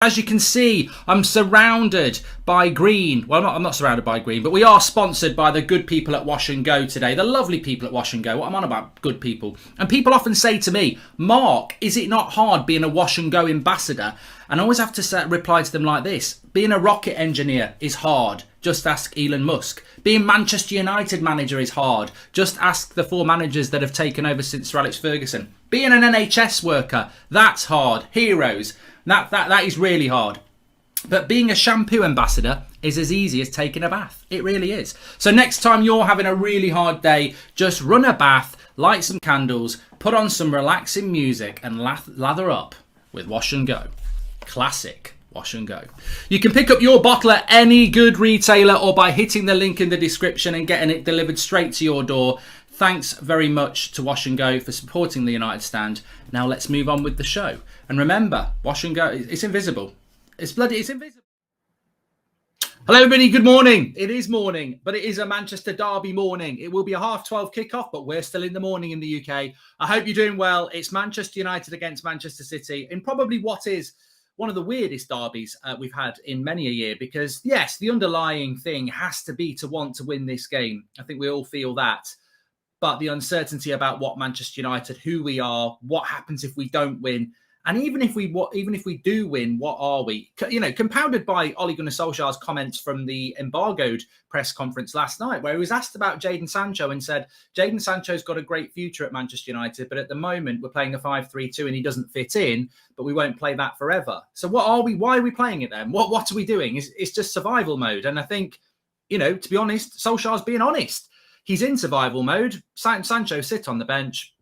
As you can see, I'm surrounded by green. Well, I'm not surrounded by green, but we are sponsored by the good people at Wash and Go today. The lovely people at Wash and Go. What I'm on about, good people. And people often say to me, Mark, is it not hard being a Wash and Go ambassador? And I always have to reply to them like this. Being a rocket engineer is hard. Just ask Elon Musk. Being Manchester United manager is hard. Just ask the 4 managers that have taken over since Sir Alex Ferguson. Being an NHS worker, that's hard. Heroes. That is really hard. But being a shampoo ambassador is as easy as taking a bath. It really is. So next time you're having a really hard day, just run a bath, light some candles, put on some relaxing music and lather up with Wash and Go. Classic Wash and Go. You can pick up your bottle at any good retailer or by hitting the link in the description and getting it delivered straight to your door. Thanks very much to Wash and Go for supporting the United Stand. Now let's move on with the show. And remember, Wash and Go, it's invisible. It's invisible. Hello everybody, good morning. It is morning, but it is a Manchester derby morning. It will be a 12:30 kickoff, but we're still in the morning in the UK. I hope you're doing well. It's Manchester United against Manchester City in probably what is one of the weirdest derbies we've had in many a year, because yes, the underlying thing has to be to want to win this game. I think we all feel that. But the uncertainty about what Manchester United, who we are, what happens if we don't win, and even if we do win, what are we? You know, compounded by Ole Gunnar Solskjaer's comments from the embargoed press conference last night, where he was asked about Jadon Sancho and said, Jadon Sancho's got a great future at Manchester United, but at the moment we're playing a 5-3-2 and he doesn't fit in, but we won't play that forever. So what are we? Why are we playing it then? What are we doing? It's just survival mode. And I think, you know, to be honest, Solskjaer's being honest. He's in survival mode. Sancho sit on the bench.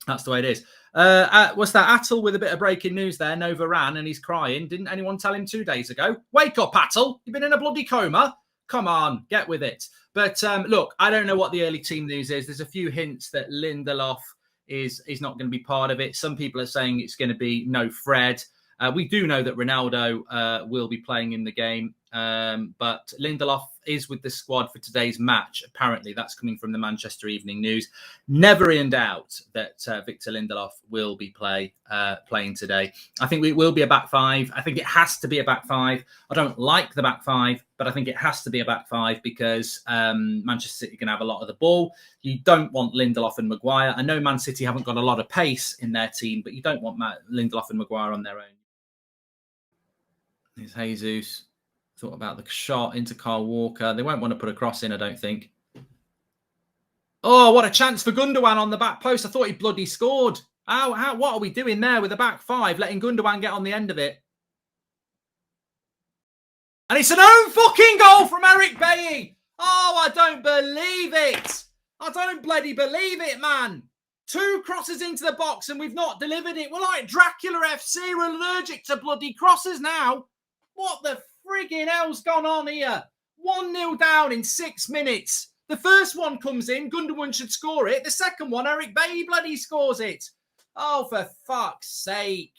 That's the way it is. What's that? Attel with a bit of breaking news there. Nova ran and he's crying. Didn't anyone tell him 2 days ago? Wake up, Attel. You've been in a bloody coma. Come on, get with it. But look, I don't know what the early team news is. There's a few hints that Lindelof is not going to be part of it. Some people are saying it's going to be no Fred. We do know that Ronaldo will be playing in the game. But Lindelof is with the squad for today's match. Apparently, that's coming from the Manchester Evening News. Never in doubt that Victor Lindelof will be playing today. I think it will be a back 5. I think it has to be a back 5. I don't like the back 5, but I think it has to be a back 5 because Manchester City can have a lot of the ball. You don't want Lindelof and Maguire. I know Man City haven't got a lot of pace in their team, but you don't want Lindelof and Maguire on their own. There's Jesus. Thought about the shot into Kyle Walker. They won't want to put a cross in, I don't think. Oh, what a chance for Gundogan on the back post. I thought he bloody scored. What are we doing there with the back 5, letting Gundogan get on the end of it? And it's an own fucking goal from Eric Bailly. Oh, I don't believe it. I don't bloody believe it, man. 2 crosses into the box and we've not delivered it. We're like Dracula FC. We're allergic to bloody crosses now. What the frigging hell's gone on here? 1-0 down in 6 minutes. The first one comes in. Gundogan should score it. The second one, Eric Bailly bloody scores it. Oh, for fuck's sake.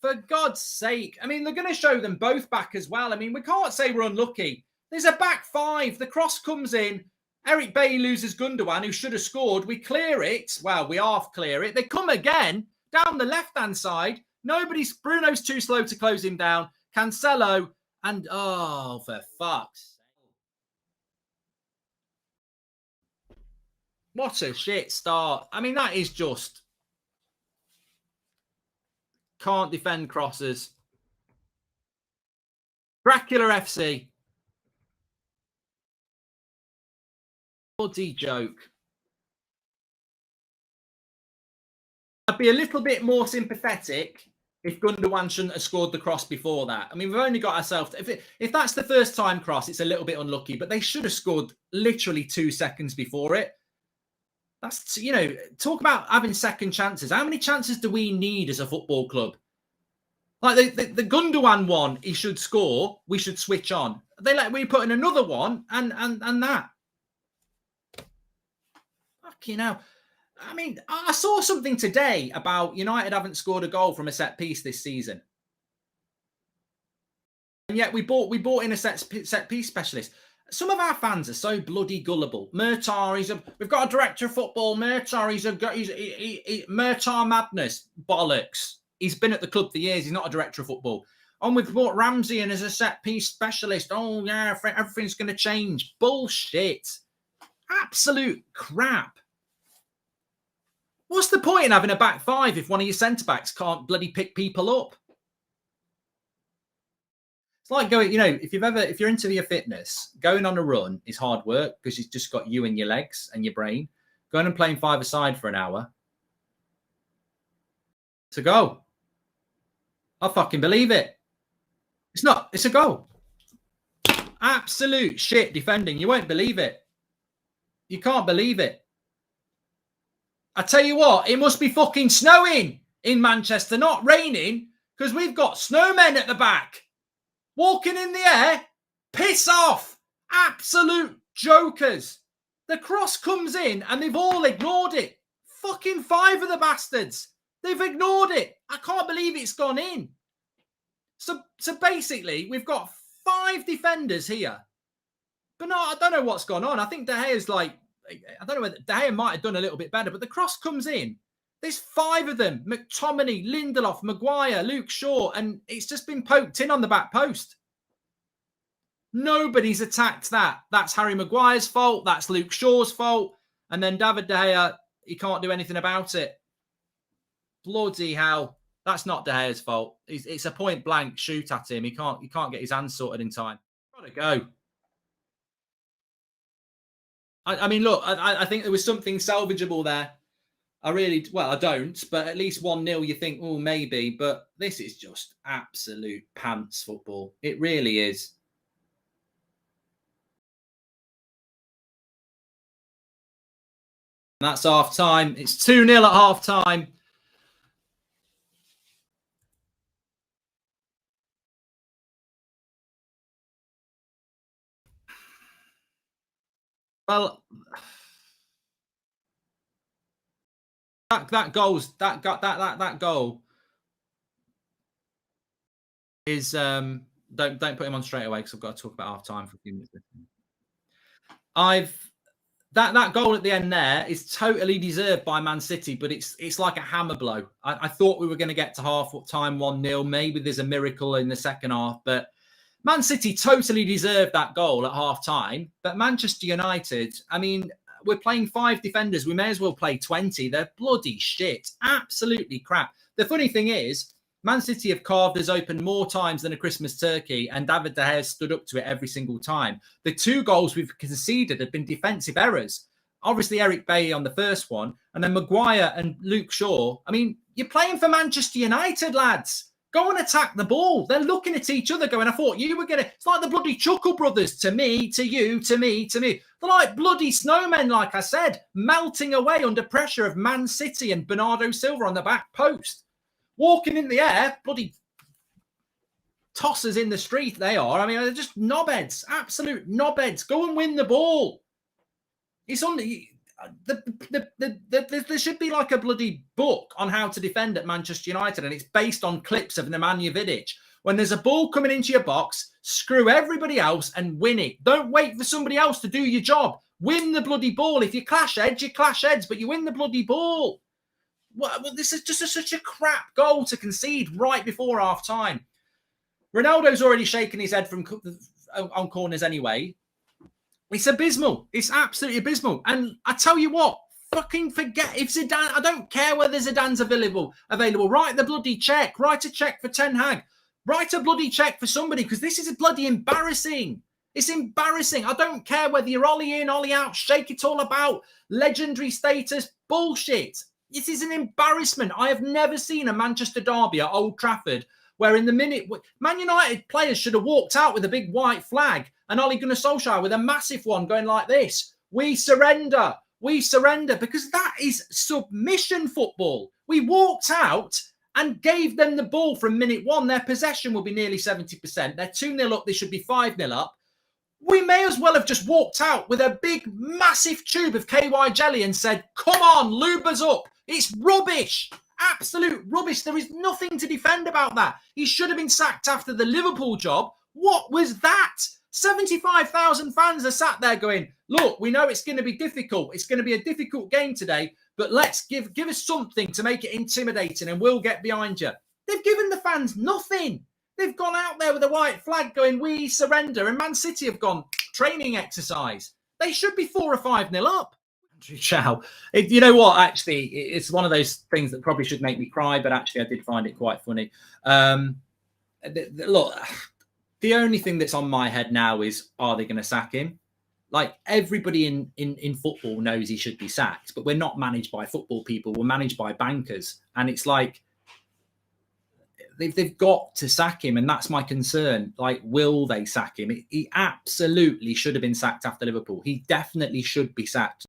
For God's sake. I mean, they're going to show them both back as well. I mean, we can't say we're unlucky. There's a back 5. The cross comes in. Eric Bailly loses Gundogan, who should have scored. We clear it. Well, we half clear it. They come again down the left-hand side. Bruno's too slow to close him down. Cancelo. And, oh, for fuck's sake. What a shit start. I mean, that is just... Can't defend crosses. Dracula FC. Bloody joke. I'd be a little bit more sympathetic if Gundogan shouldn't have scored the cross before that. I mean, we've only got ourselves... If that's the first time cross, it's a little bit unlucky, but they should have scored literally 2 seconds before it. That's, you know, talk about having second chances. How many chances do we need as a football club? Like the Gundogan one, he should score. We should switch on. We put in another one and that. Fucking hell. I mean, I saw something today about United haven't scored a goal from a set piece this season. And yet we bought in a set piece specialist. Some of our fans are so bloody gullible. Murtar, we've got a director of football. Murtar, he's Murtar madness. Bollocks. He's been at the club for years. He's not a director of football. On with Port Ramsey and as a set piece specialist. Oh, yeah, everything's going to change. Bullshit. Absolute crap. What's the point in having a back five if one of your centre-backs can't bloody pick people up? It's like going, you know, if you're into your fitness, going on a run is hard work because you've just got you and your legs and your brain. Going and playing five-a-side for an hour to go. I fucking believe it. It's not. It's a goal. Absolute shit defending. You won't believe it. You can't believe it. I tell you what, it must be fucking snowing in Manchester, not raining, because we've got snowmen at the back. Walking in the air. Piss off. Absolute jokers. The cross comes in and they've all ignored it. Fucking 5 of the bastards. They've ignored it. I can't believe it's gone in. So basically, we've got 5 defenders here. But no, I don't know what's gone on. I think De Gea's like, I don't know whether De Gea might have done a little bit better, but the cross comes in. There's 5 of them. McTominay, Lindelof, Maguire, Luke Shaw, and it's just been poked in on the back post. Nobody's attacked that. That's Harry Maguire's fault. That's Luke Shaw's fault. And then David De Gea, he can't do anything about it. Bloody hell. That's not De Gea's fault. It's a point blank shoot at him. He can't get his hands sorted in time. Gotta go. I mean, look, I think there was something salvageable there. I don't, but at least 1-0 you think, oh, maybe. But this is just absolute pants football. It really is. That's half time. It's 2-0 at half time. Well, that goal is don't put him on straight away because I've got to talk about half time for a few minutes. That goal at the end there is totally deserved by Man City, but it's like a hammer blow. I thought we were going to get to half time 1-0. Maybe there's a miracle in the second half, but Man City totally deserved that goal at half time. But Manchester United, I mean, we're playing 5 defenders. We may as well play 20. They're bloody shit. Absolutely crap. The funny thing is, Man City have carved us open more times than a Christmas turkey, and David De Gea stood up to it every single time. The 2 goals we've conceded have been defensive errors. Obviously, Eric Bailly on the first one, and then Maguire and Luke Shaw. I mean, you're playing for Manchester United, lads. Go and attack the ball. They're looking at each other going, I thought you were going to... It's like the bloody Chuckle Brothers. To me, to you, to me, to me. They're like bloody snowmen, like I said, melting away under pressure of Man City and Bernardo Silva on the back post. Walking in the air, bloody tossers in the street they are. I mean, they're just knobheads, absolute knobheads. Go and win the ball. It's on the... there should be like a bloody book on how to defend at Manchester United, and it's based on clips of Nemanja Vidic. When there's a ball coming into your box, screw everybody else and win it. Don't wait for somebody else to do your job. Win the bloody ball. If you clash heads, but you win the bloody ball. Well, this is just such a crap goal to concede right before half time. Ronaldo's already shaking his head on corners anyway. It's abysmal. It's absolutely abysmal. And I tell you what, fucking forget if Zidane, I don't care whether Zidane's available. Write the bloody check. Write a check for Ten Hag. Write a bloody check for somebody, because this is bloody embarrassing. It's embarrassing. I don't care whether you're Ollie in, Ollie out, shake it all about, legendary status, bullshit. This is an embarrassment. I have never seen a Manchester derby at Old Trafford where in the minute, Man United players should have walked out with a big white flag and Ole Gunnar Solskjaer with a massive one going like this. We surrender. We surrender, because that is submission football. We walked out and gave them the ball from minute 1. Their possession will be nearly 70%. They're 2-0 up. They should be 5-0 up. We may as well have just walked out with a big, massive tube of KY jelly and said, come on, lube us up. It's rubbish. Absolute rubbish. There is nothing to defend about that. He should have been sacked after the Liverpool job. What was that? 75,000 fans are sat there going, look, we know it's going to be difficult. It's going to be a difficult game today, but let's give us something to make it intimidating and we'll get behind you. They've given the fans nothing. They've gone out there with a white flag going, we surrender. And Man City have gone, training exercise. They should be 4 or 5-0 up. Andrew Chow. You know what? Actually, it's one of those things that probably should make me cry, but actually I did find it quite funny. Look, the only thing that's on my head now is, are they going to sack him? Like, everybody in football knows he should be sacked, but we're not managed by football people. We're managed by bankers. And it's like, they've got to sack him. And that's my concern. Like, will they sack him? He absolutely should have been sacked after Liverpool. He definitely should be sacked.